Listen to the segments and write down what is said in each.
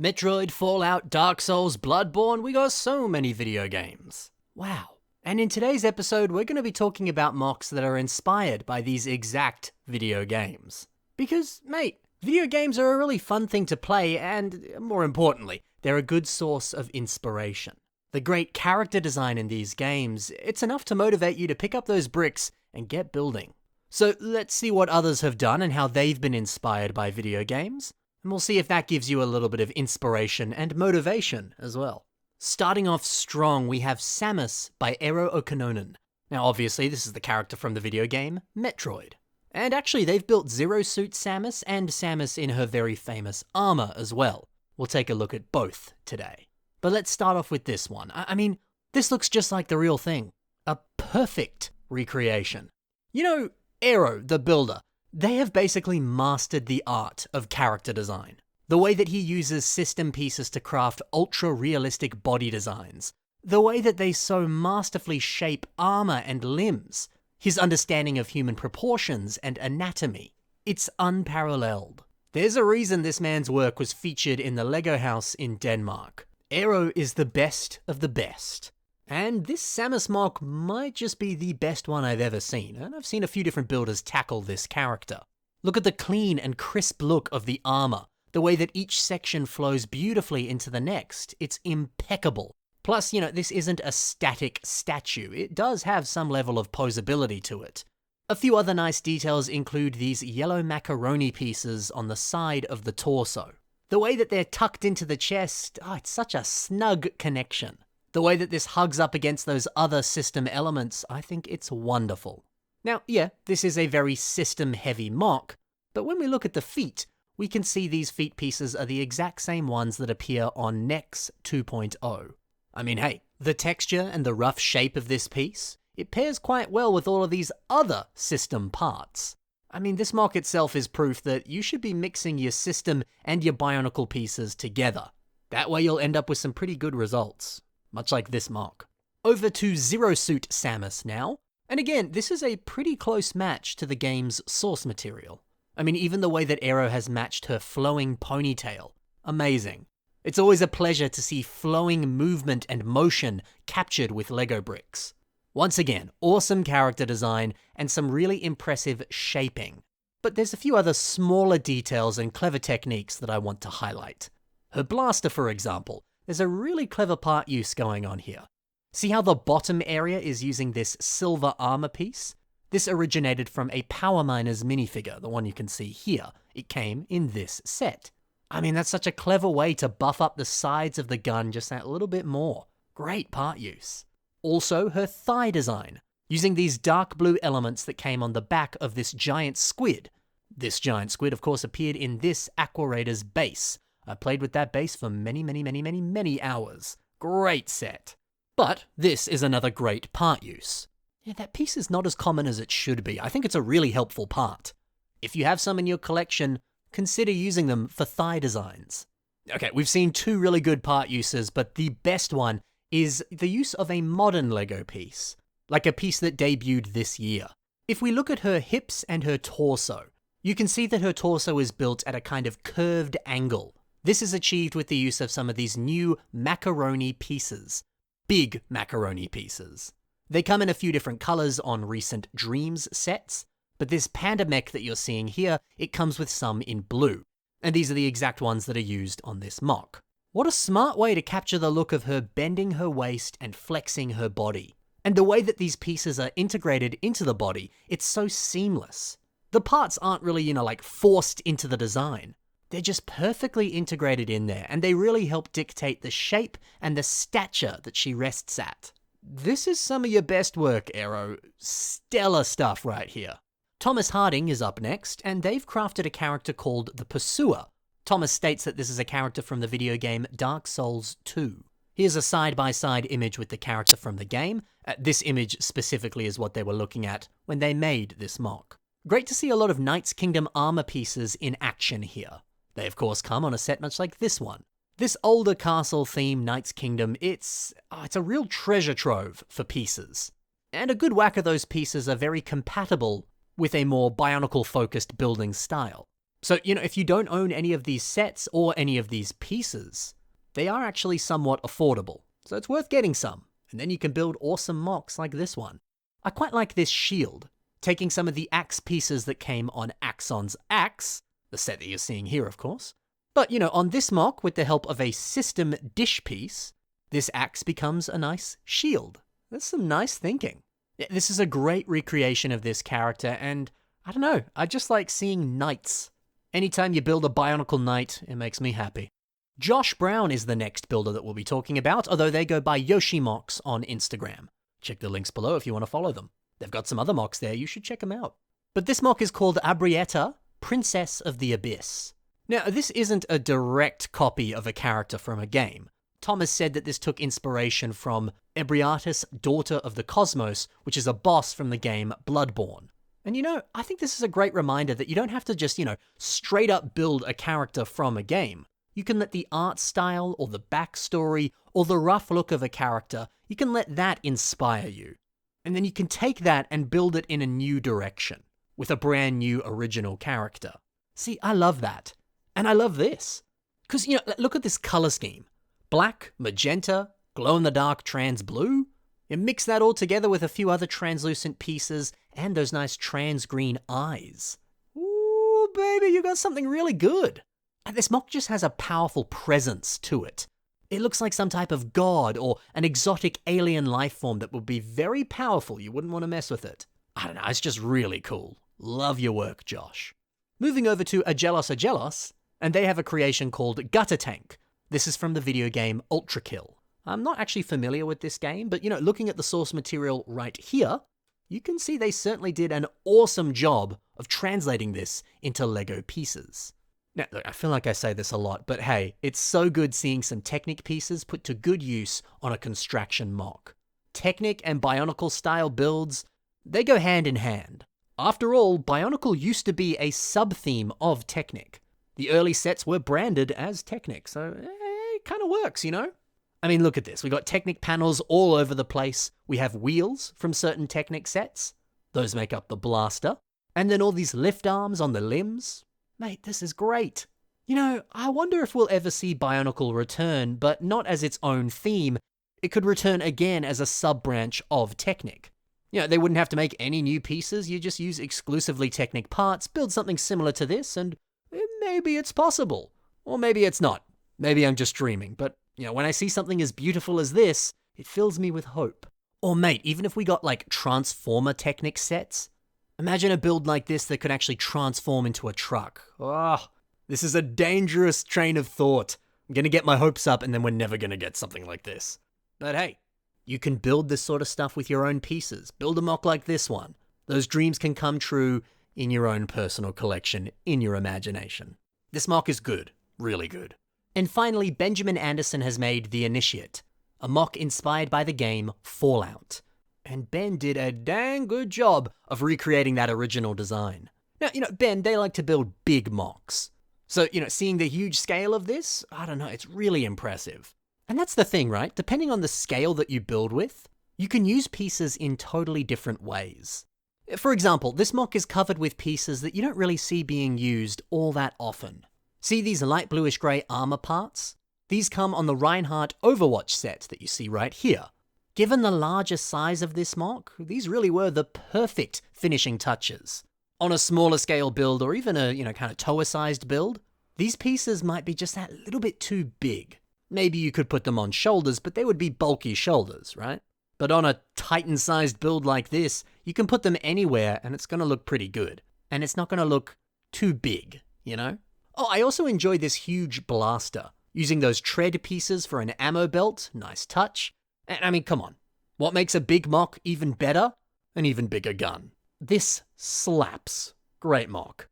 Metroid, Fallout, Dark Souls, Bloodborne, we got so many video games. Wow. And in today's episode, we're going to be talking about mocks that are inspired by these exact video games. Because, mate, video games are a really fun thing to play and, more importantly, they're a good source of inspiration. The great character design in these games, it's enough to motivate you to pick up those bricks and get building. So let's see what others have done and how they've been inspired by video games. And we'll see if that gives you a little bit of inspiration and motivation as well. Starting off strong, we have Samus by Eero Okanonen. Now obviously this is the character from the video game Metroid. And actually they've built Zero Suit Samus and Samus in her very famous armor as well. We'll take a look at both today. But let's start off with this one. I mean, this looks just like the real thing. A perfect recreation. You know, Eero, the builder, they have basically mastered the art of character design. The way that he uses system pieces to craft ultra-realistic body designs. The way that they so masterfully shape armor and limbs. His understanding of human proportions and anatomy. It's unparalleled. There's a reason this man's work was featured in the Lego house in Denmark. Eero is the best of the best. And this Samus mock might just be the best one I've ever seen, and I've seen a few different builders tackle this character. Look at the clean and crisp look of the armor, the way that each section flows beautifully into the next. It's impeccable. Plus, you know, this isn't a static statue. It does have some level of posability to it. A few other nice details include these yellow macaroni pieces on the side of the torso. The way that they're tucked into the chest, it's such a snug connection. The way that this hugs up against those other system elements, I think it's wonderful. Now, yeah, this is a very system-heavy mock, but when we look at the feet, we can see these feet pieces are the exact same ones that appear on Nex 2.0. I mean, hey, the texture and the rough shape of this piece, it pairs quite well with all of these other system parts. I mean, this mock itself is proof that you should be mixing your system and your Bionicle pieces together. That way you'll end up with some pretty good results. Much like this mock. Over to Zero Suit Samus now. And again, this is a pretty close match to the game's source material. I mean, even the way that Eero has matched her flowing ponytail. Amazing. It's always a pleasure to see flowing movement and motion captured with Lego bricks. Once again, awesome character design and some really impressive shaping. But there's a few other smaller details and clever techniques that I want to highlight. Her blaster, for example. There's a really clever part use going on here. See how the bottom area is using this silver armor piece? This originated from a Power Miners minifigure, the one you can see here. It came in this set. I mean, that's such a clever way to buff up the sides of the gun just that little bit more. Great part use. Also, her thigh design, using these dark blue elements that came on the back of this giant squid. This giant squid, of course, appeared in this Aqua Raider's base. I played with that base for many hours. Great set. But this is another great part use. Yeah, that piece is not as common as it should be. I think it's a really helpful part. If you have some in your collection, consider using them for thigh designs. Okay, we've seen two really good part uses, but the best one is the use of a modern Lego piece, like a piece that debuted this year. If we look at her hips and her torso, you can see that her torso is built at a kind of curved angle. This is achieved with the use of some of these new macaroni pieces. Big macaroni pieces. They come in a few different colors on recent Dreams sets, but this panda mech that you're seeing here, it comes with some in blue. And these are the exact ones that are used on this mock. What a smart way to capture the look of her bending her waist and flexing her body. And the way that these pieces are integrated into the body, it's so seamless. The parts aren't really, like forced into the design. They're just perfectly integrated in there, and they really help dictate the shape and the stature that she rests at. This is some of your best work, Eero. Stellar stuff right here. Thomas Harding is up next, and they've crafted a character called the Pursuer. Thomas states that this is a character from the video game Dark Souls 2. Here's a side-by-side image with the character from the game. This image specifically is what they were looking at when they made this mock. Great to see a lot of Knights Kingdom armor pieces in action here. They of course come on a set much like this one. This older castle theme Knights Kingdom, it's a real treasure trove for pieces. And a good whack of those pieces are very compatible with a more Bionicle focused building style. So, if you don't own any of these sets or any of these pieces, they are actually somewhat affordable. So it's worth getting some, and then you can build awesome mocks like this one. I quite like this shield, taking some of the axe pieces that came on Axon's axe, the set that you're seeing here, of course. But, on this mock, with the help of a system dish piece, this axe becomes a nice shield. That's some nice thinking. Yeah, this is a great recreation of this character, and I don't know, I just like seeing knights. Anytime you build a Bionicle Knight, it makes me happy. Josh Brown is the next builder that we'll be talking about, although they go by YoshiMox on Instagram. Check the links below if you want to follow them. They've got some other mocks there, you should check them out. But this mock is called Abrietta, Princess of the Abyss. Now, this isn't a direct copy of a character from a game. Thomas said that this took inspiration from Ebrietas, Daughter of the Cosmos, which is a boss from the game Bloodborne. And I think this is a great reminder that you don't have to just, straight up build a character from a game. You can let the art style or the backstory or the rough look of a character, you can let that inspire you. And then you can take that and build it in a new direction with a brand new original character. See, I love that. And I love this. Because, look at this color scheme. Black, magenta, glow-in-the-dark trans blue. You mix that all together with a few other translucent pieces and those nice trans green eyes. Ooh, baby, you got something really good. And this mock just has a powerful presence to it. It looks like some type of god or an exotic alien life form that would be very powerful. You wouldn't want to mess with it. I don't know, it's just really cool. Love your work, Josh. Moving over to Agelos, and they have a creation called Gutter Tank. This is from the video game Ultra Kill. I'm not actually familiar with this game, but looking at the source material right here, you can see they certainly did an awesome job of translating this into Lego pieces. Now, look, I feel like I say this a lot, but hey, it's so good seeing some Technic pieces put to good use on a Construction mock. Technic and Bionicle style builds, they go hand in hand. After all, Bionicle used to be a sub-theme of Technic. The early sets were branded as Technic, so it kind of works, I mean, look at this. We got Technic panels all over the place. We have wheels from certain Technic sets. Those make up the blaster. And then all these lift arms on the limbs. Mate, this is great. I wonder if we'll ever see Bionicle return, but not as its own theme. It could return again as a sub-branch of Technic. They wouldn't have to make any new pieces. You just use exclusively Technic parts, build something similar to this, and maybe it's possible. Or maybe it's not. Maybe I'm just dreaming, but when I see something as beautiful as this, it fills me with hope. Or mate, even if we got like Transformer Technic sets, imagine a build like this that could actually transform into a truck. Oh, this is a dangerous train of thought. I'm gonna get my hopes up and then we're never gonna get something like this. But hey, you can build this sort of stuff with your own pieces. Build a mock like this one. Those dreams can come true in your own personal collection, in your imagination. This mock is good, really good. And finally, Benjamin Anderson has made The Initiate, a mock inspired by the game Fallout. And Ben did a dang good job of recreating that original design. Now, Ben, they like to build big mocks. So, seeing the huge scale of this, I don't know, it's really impressive. And that's the thing, right? Depending on the scale that you build with, you can use pieces in totally different ways. For example, this mock is covered with pieces that you don't really see being used all that often. See these light bluish grey armor parts? These come on the Reinhardt Overwatch set that you see right here. Given the larger size of this mock, these really were the perfect finishing touches. On a smaller scale build, or even a, kind of Toa-sized build, these pieces might be just that little bit too big. Maybe you could put them on shoulders, but they would be bulky shoulders, right? But on a Titan-sized build like this, you can put them anywhere and it's going to look pretty good. And it's not going to look too big, Oh, I also enjoy this huge blaster. Using those tread pieces for an ammo belt, nice touch. And I mean, come on. What makes a big mock even better? An even bigger gun. This slaps. Great mock.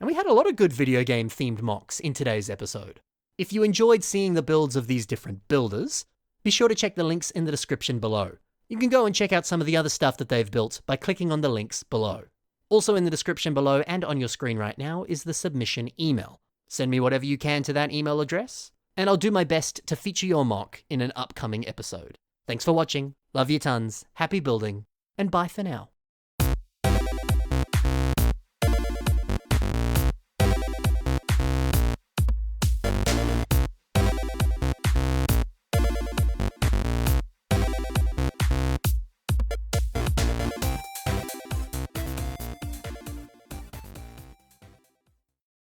And we had a lot of good video game themed mocks in today's episode. If you enjoyed seeing the builds of these different builders, be sure to check the links in the description below. You can go and check out some of the other stuff that they've built by clicking on the links below. Also in the description below and on your screen right now is the submission email. Send me whatever you can to that email address, and I'll do my best to feature your mock in an upcoming episode. Thanks for watching, love you tons, happy building, and bye for now.